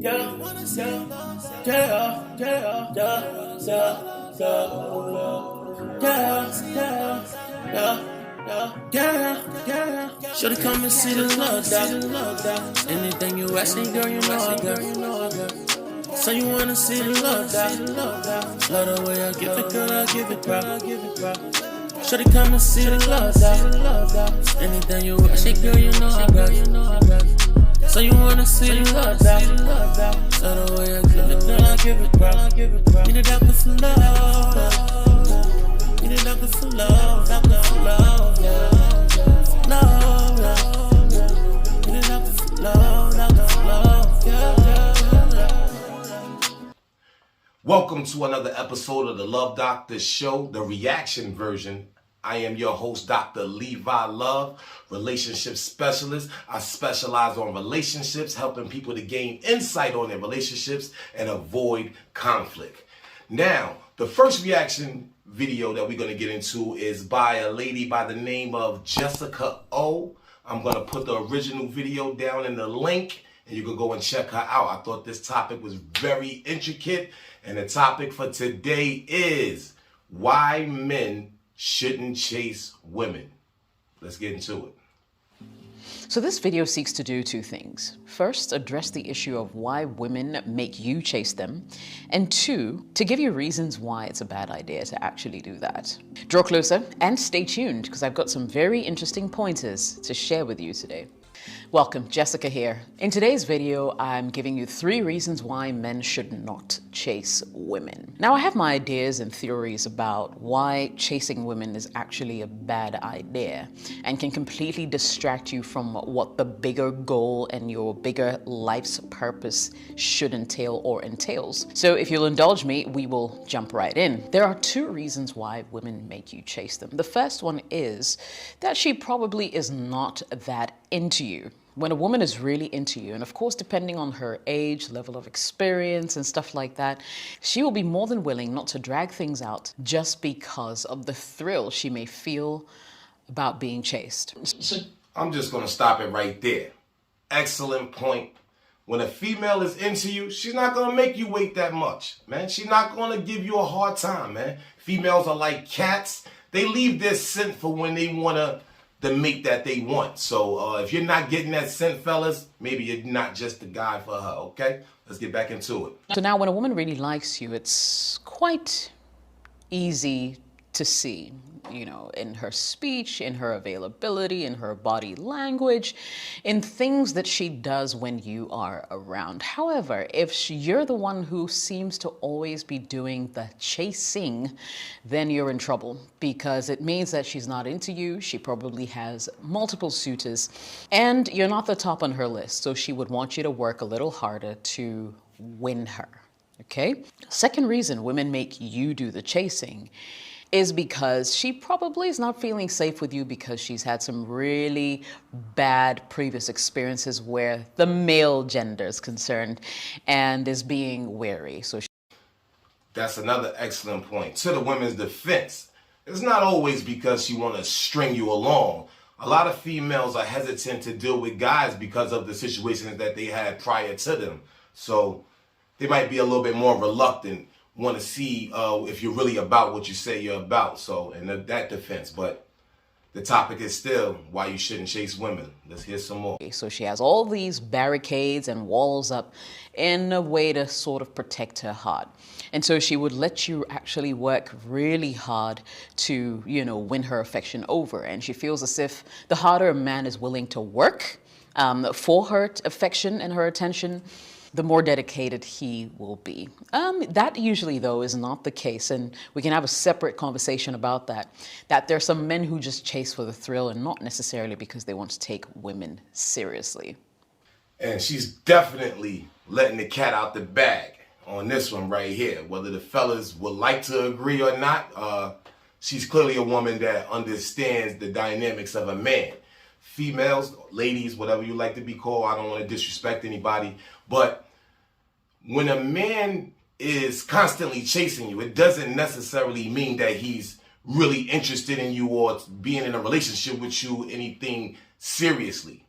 Yeah, yeah, yeah, yeah, yeah, yeah. Should've come and see the love, doc. Anything you asking, girl, you know I got. So you wanna see the love, doc. Love the way I give it, girl, I give it proper. Should've come and see the love, doc. Anything you asking, girl, you know I got. So you wanna see the love, doc. Love the way I give it, girl, I give it proper. Need a doctor for love. Need a doctor for love, doctor for love, yeah. Welcome to another episode of the Love Doctor Show, the reaction version. I am your host, Dr. Levi Love, relationship specialist. I specialize on relationships, helping people to gain insight on their relationships and avoid conflict. Now, the first reaction video that we're going to get into is by a lady by the name of Jessica O. I'm going to put the original video down in the link, and you can go and check her out. I thought this topic was very intricate, and the topic for today is why men shouldn't chase women. Let's get into it. So this video seeks to do two things. First, address the issue of why women make you chase them. And two, to give you reasons why it's a bad idea to actually do that. Draw closer and stay tuned because I've got some very interesting pointers to share with you today. Welcome, Jessica here. In today's video, I'm giving you 3 reasons why men should not chase women. Now, I have my ideas and theories about why chasing women is actually a bad idea and can completely distract you from what the bigger goal and your bigger life's purpose should entail or entails. So if you'll indulge me, we will jump right in. There are 2 reasons why women make you chase them. The first one is that she probably is not that into you. When a woman is really into you, and of course, depending on her age, level of experience, and stuff like that, she will be more than willing not to drag things out just because of the thrill she may feel about being chased. I'm just going to stop it right there. Excellent point. When a female is into you, she's not going to make you wait that much, man. She's not going to give you a hard time, man. Females are like cats. They leave their scent for when they want the mate that they want. So if you're not getting that scent, fellas, maybe you're not just the guy for her, okay? Let's get back into it. So now when a woman really likes you, it's quite easy to see, you know, in her speech, in her availability, in her body language, in things that she does when you are around. However, if you're the one who seems to always be doing the chasing, then you're in trouble because it means that she's not into you. She probably has multiple suitors and you're not the top on her list. So she would want you to work a little harder to win her. Okay? Second reason women make you do the chasing is because she probably is not feeling safe with you because she's had some really bad previous experiences where the male gender is concerned and is being wary. That's another excellent point. To the women's defense, it's not always because she want to string you along. A lot of females are hesitant to deal with guys because of the situations that they had prior to them. So they might be a little bit more reluctant, want to see if you're really about what you say you're about. So in that defense, but the topic is still why you shouldn't chase women. Let's hear some more. So she has all these barricades and walls up in a way to sort of protect her heart. And so she would let you actually work really hard to, you know, win her affection over. And she feels as if the harder a man is willing to work for her affection and her attention, the more dedicated he will be. That usually, though, is not the case, and we can have a separate conversation about that. That there are some men who just chase for the thrill and not necessarily because they want to take women seriously. And she's definitely letting the cat out the bag on this one right here. Whether the fellas would like to agree or not, she's clearly a woman that understands the dynamics of a man. Females, ladies, whatever you like to be called, I don't want to disrespect anybody, but when a man is constantly chasing you, it doesn't necessarily mean that he's really interested in you or being in a relationship with you, anything seriously.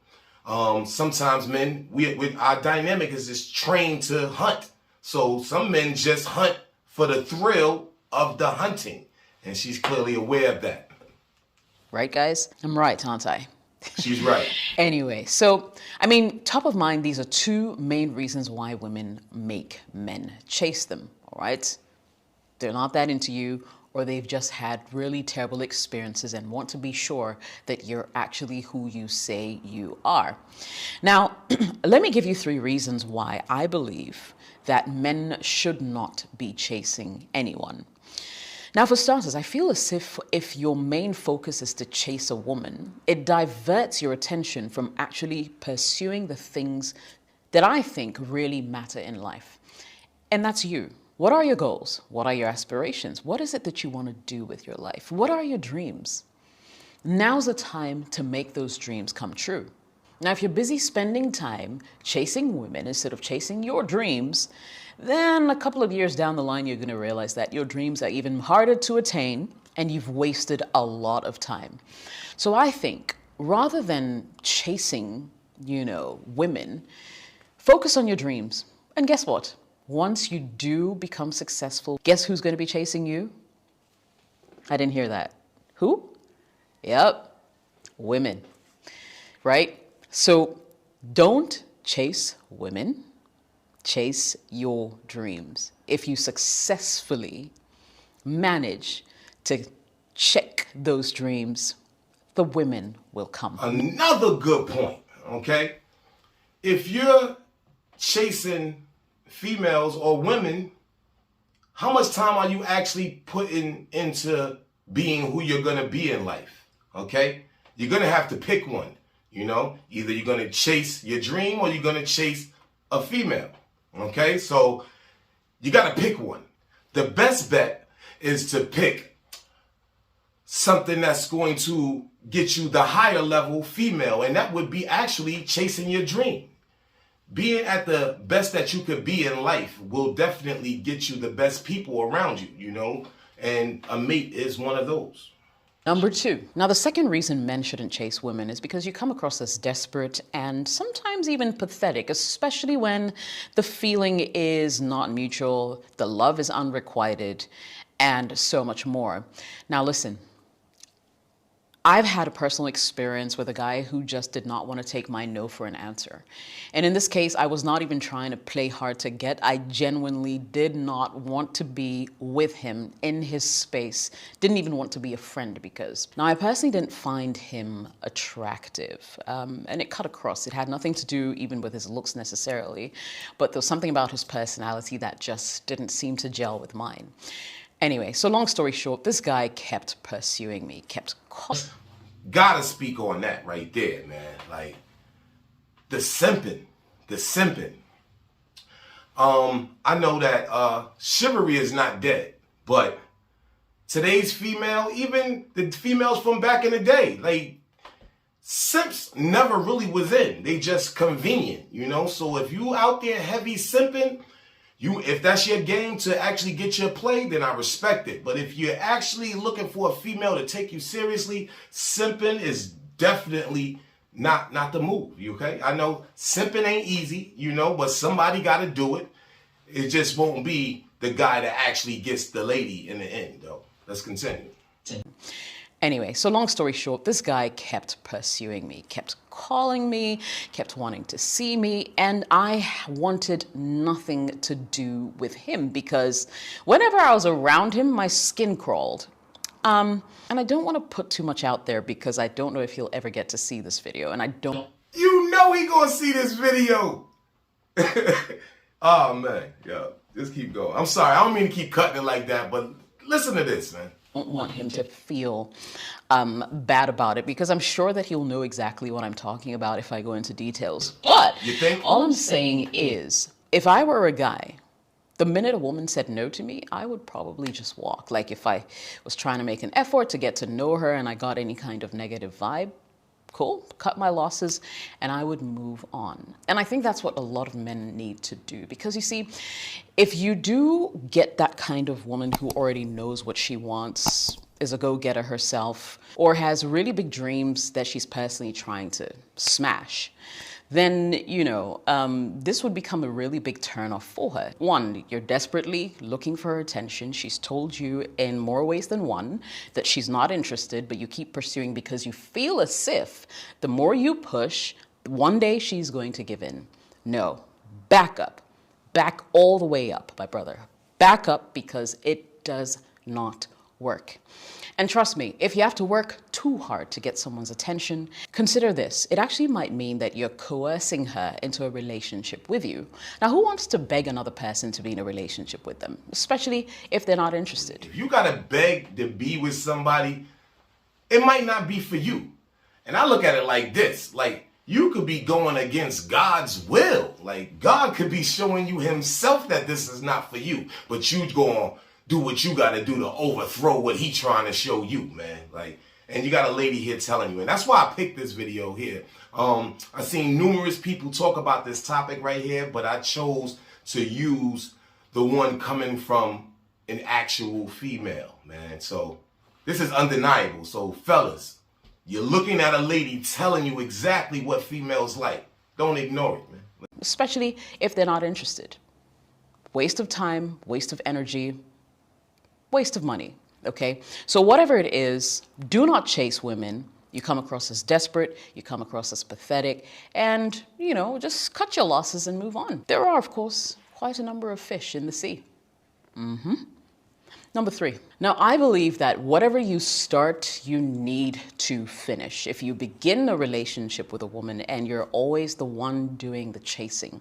Sometimes men, our dynamic is just trained to hunt. So some men just hunt for the thrill of the hunting. And she's clearly aware of that. Right, guys? I'm right, aren't I? She's right. Anyway, so, I mean, top of mind, these are two main reasons why women make men chase them, all right? They're not that into you, or they've just had really terrible experiences and want to be sure that you're actually who you say you are. Now, let me give you 3 reasons why I believe that men should not be chasing anyone. Now, for starters, I feel as if your main focus is to chase a woman, it diverts your attention from actually pursuing the things that I think really matter in life. And that's you. What are your goals? What are your aspirations? What is it that you want to do with your life? What are your dreams? Now's the time to make those dreams come true. Now, if you're busy spending time chasing women instead of chasing your dreams, then a couple of years down the line, you're going to realize that your dreams are even harder to attain and you've wasted a lot of time. So I think rather than chasing, women, focus on your dreams. And guess what? Once you do become successful, guess who's going to be chasing you? I didn't hear that. Who? Yep, women, right? So don't chase women, chase your dreams. If you successfully manage to check those dreams, the women will come. Another good point, okay? If you're chasing females or women, how much time are you actually putting into being who you're going to be in life, okay? You're going to have to pick one, Either you're going to chase your dream or you're going to chase a female, okay? So you got to pick one. The best bet is to pick something that's going to get you the higher level female, and that would be actually chasing your dream. Being at the best that you could be in life will definitely get you the best people around you, and a mate is one of those. Number 2. Now, the second reason men shouldn't chase women is because you come across as desperate and sometimes even pathetic, especially when the feeling is not mutual, the love is unrequited, and so much more. Now, listen. I've had a personal experience with a guy who just did not want to take my no for an answer. And in this case, I was not even trying to play hard to get. I genuinely did not want to be with him in his space. Didn't even want to be a friend because. Now, I personally didn't find him attractive. And it cut across. It had nothing to do even with his looks necessarily. But there was something about his personality that just didn't seem to gel with mine. Anyway, so long story short, this guy kept pursuing me, kept calling. Gotta speak on that right there, man. Like, the simping. I know that chivalry is not dead, but today's female, even the females from back in the day, like, simps never really was in. They just convenient, So if you out there heavy simping, if that's your game to actually get your play, then I respect it. But if you're actually looking for a female to take you seriously, simping is definitely not the move, okay? I know simping ain't easy, but somebody got to do it. It just won't be the guy that actually gets the lady in the end, though. Let's continue. Anyway, so long story short, this guy kept pursuing me, kept calling me, kept wanting to see me, and I wanted nothing to do with him because whenever I was around him, my skin crawled. And I don't want to put too much out there because I don't know if he'll ever get to see this video, and I don't... You know he gonna see this video! Oh, man, yo, just keep going. I'm sorry, I don't mean to keep cutting it like that, but listen to this, man. Don't want him to feel bad about it because I'm sure that he'll know exactly what I'm talking about if I go into details. But you think? All I'm saying is, if I were a guy, the minute a woman said no to me, I would probably just walk. Like if I was trying to make an effort to get to know her and I got any kind of negative vibe, cool, cut my losses, and I would move on. And I think that's what a lot of men need to do. Because you see, if you do get that kind of woman who already knows what she wants, is a go-getter herself, or has really big dreams that she's personally trying to smash, then, this would become a really big turnoff for her. One, you're desperately looking for her attention. She's told you in more ways than one that she's not interested, but you keep pursuing because you feel as if the more you push, one day she's going to give in. No, back up. Back all the way up, my brother. Back up, because it does not work. And trust me, if you have to work too hard to get someone's attention, consider this. It actually might mean that you're coercing her into a relationship with you. Now, who wants to beg another person to be in a relationship with them, especially if they're not interested? If you gotta beg to be with somebody, it might not be for you. And I look at it like this, like, you could be going against God's will. Like, God could be showing you himself that this is not for you, but you going do what you got to do to overthrow what he trying to show you, man. Like, and you got a lady here telling you, and that's why I picked this video here. I've seen numerous people talk about this topic right here, but I chose to use the one coming from an actual female, man. So this is undeniable. So fellas, you're looking at a lady telling you exactly what females like. Don't ignore it, man. Especially if they're not interested. Waste of time, waste of energy, waste of money, okay? So whatever it is, do not chase women. You come across as desperate, you come across as pathetic, and, just cut your losses and move on. There are, of course, quite a number of fish in the sea. Number 3. Now, I believe that whatever you start, you need to finish. If you begin a relationship with a woman and you're always the one doing the chasing,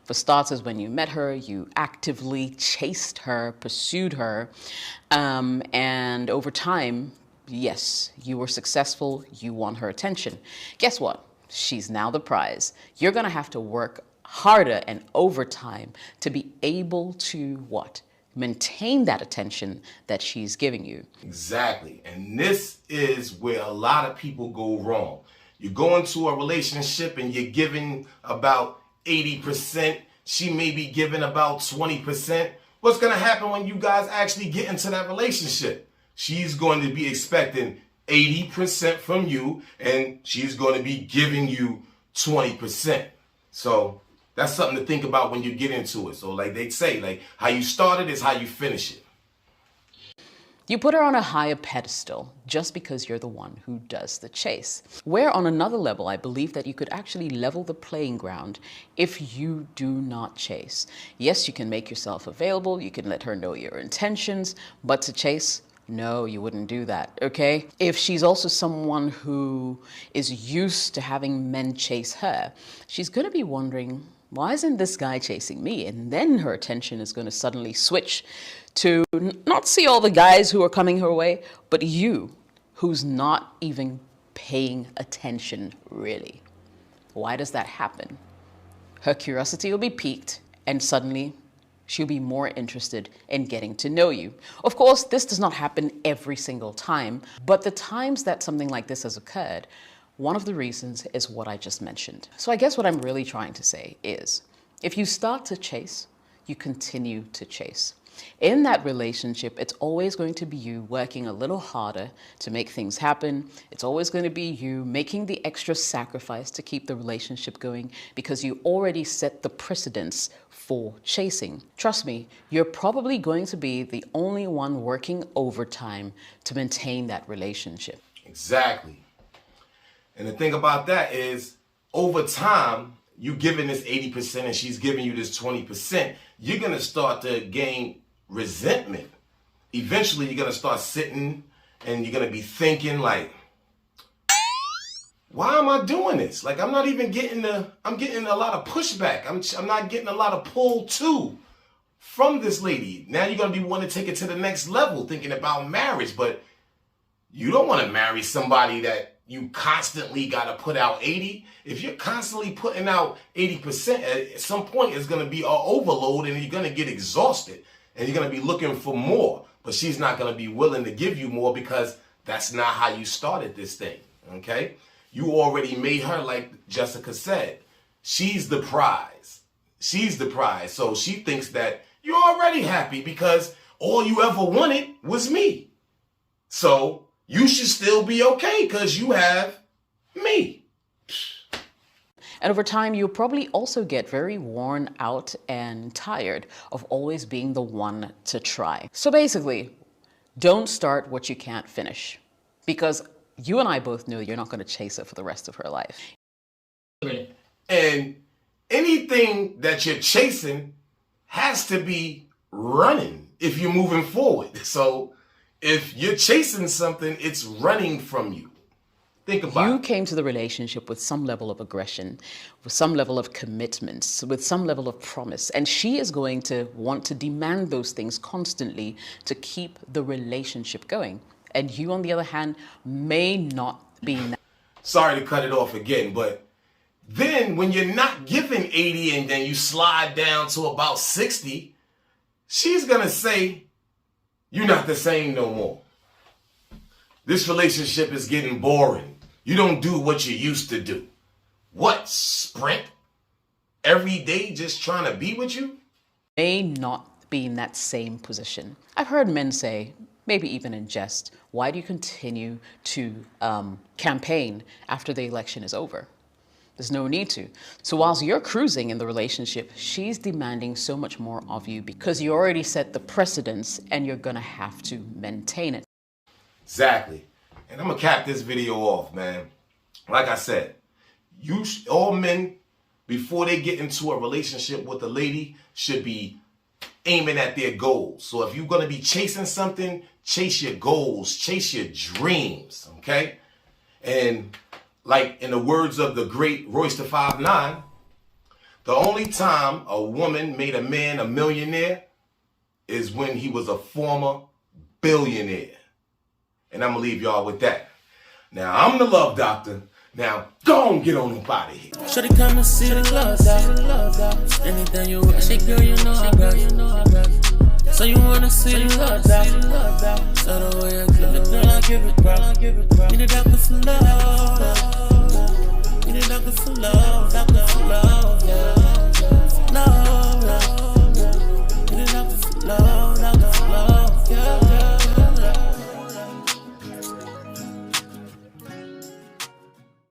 for starters, when you met her, you actively chased her, pursued her, and over time, yes, you were successful, you won her attention. Guess what? She's now the prize. You're gonna have to work harder and overtime to be able to what? Maintain that attention that she's giving you. Exactly. And this is where a lot of people go wrong. You go into a relationship and you're giving about 80%. She may be giving about 20%. What's going to happen when you guys actually get into that relationship? She's going to be expecting 80% from you, and she's going to be giving you 20%. So that's something to think about when you get into it. So like they say, like, how you started is how you finish it. You put her on a higher pedestal just because you're the one who does the chase. Where on another level, I believe that you could actually level the playing ground if you do not chase. Yes, you can make yourself available. You can let her know your intentions, but to chase, no, you wouldn't do that, okay? If she's also someone who is used to having men chase her, she's gonna be wondering, why isn't this guy chasing me? And then her attention is going to suddenly switch to not see all the guys who are coming her way, but you, who's not even paying attention, really. Why does that happen? Her curiosity will be piqued, and suddenly she'll be more interested in getting to know you. Of course, this does not happen every single time, but the times that something like this has occurred, one of the reasons is what I just mentioned. So I guess what I'm really trying to say is, if you start to chase, you continue to chase. In that relationship, it's always going to be you working a little harder to make things happen. It's always going to be you making the extra sacrifice to keep the relationship going because you already set the precedence for chasing. Trust me, you're probably going to be the only one working overtime to maintain that relationship. Exactly. And the thing about that is, over time, you giving this 80% and she's giving you this 20%, you're going to start to gain resentment. Eventually, you're going to start sitting and you're going to be thinking like, why am I doing this? Like, I'm not even getting I'm getting a lot of pushback. I'm not getting a lot of pull too from this lady. Now you're going to be wanting to take it to the next level, thinking about marriage, but you don't want to marry somebody that you constantly got to put out 80. If you're constantly putting out 80%, at some point it's going to be an overload and you're going to get exhausted and you're going to be looking for more. But she's not going to be willing to give you more because that's not how you started this thing, okay? You already made her, like Jessica said, she's the prize. She's the prize. So she thinks that you're already happy because all you ever wanted was me. So you should still be okay because you have me. And over time, you'll probably also get very worn out and tired of always being the one to try. So basically, don't start what you can't finish, because you and I both know you're not going to chase her for the rest of her life. And anything that you're chasing has to be running if you're moving forward. So if you're chasing something, it's running from you. Think about it. You came to the relationship with some level of aggression, with some level of commitment, with some level of promise. And she is going to want to demand those things constantly to keep the relationship going. And you, on the other hand, may not be... Sorry to cut it off again, but then when you're not giving 80 and then you slide down to about 60, she's going to say, you're not the same no more. This relationship is getting boring. You don't do what you used to do. What, sprint? Every day just trying to be with you? May not be in that same position. I've heard men say, maybe even in jest, why do you continue to campaign after the election is over? There's no need to. So whilst you're cruising in the relationship, she's demanding so much more of you because you already set the precedence and you're gonna have to maintain it. Exactly. And I'm gonna cap this video off, man. Like I said, all men, before they get into a relationship with a lady, should be aiming at their goals. So if you're gonna be chasing something, chase your goals, chase your dreams, okay? And like in the words of the great Royster 5'9", the only time a woman made a man a millionaire is when he was a former billionaire. And I'm going to leave y'all with that. Now, I'm the love doctor. Now, go on, get on up out of here. Should've come and see the love doctor. Anything you want, shake, girl, you know I got it. So you wanna see the love doctor. So the way I give it, girl, I give it, bro. Need a doctor for love. Need a doctor for love.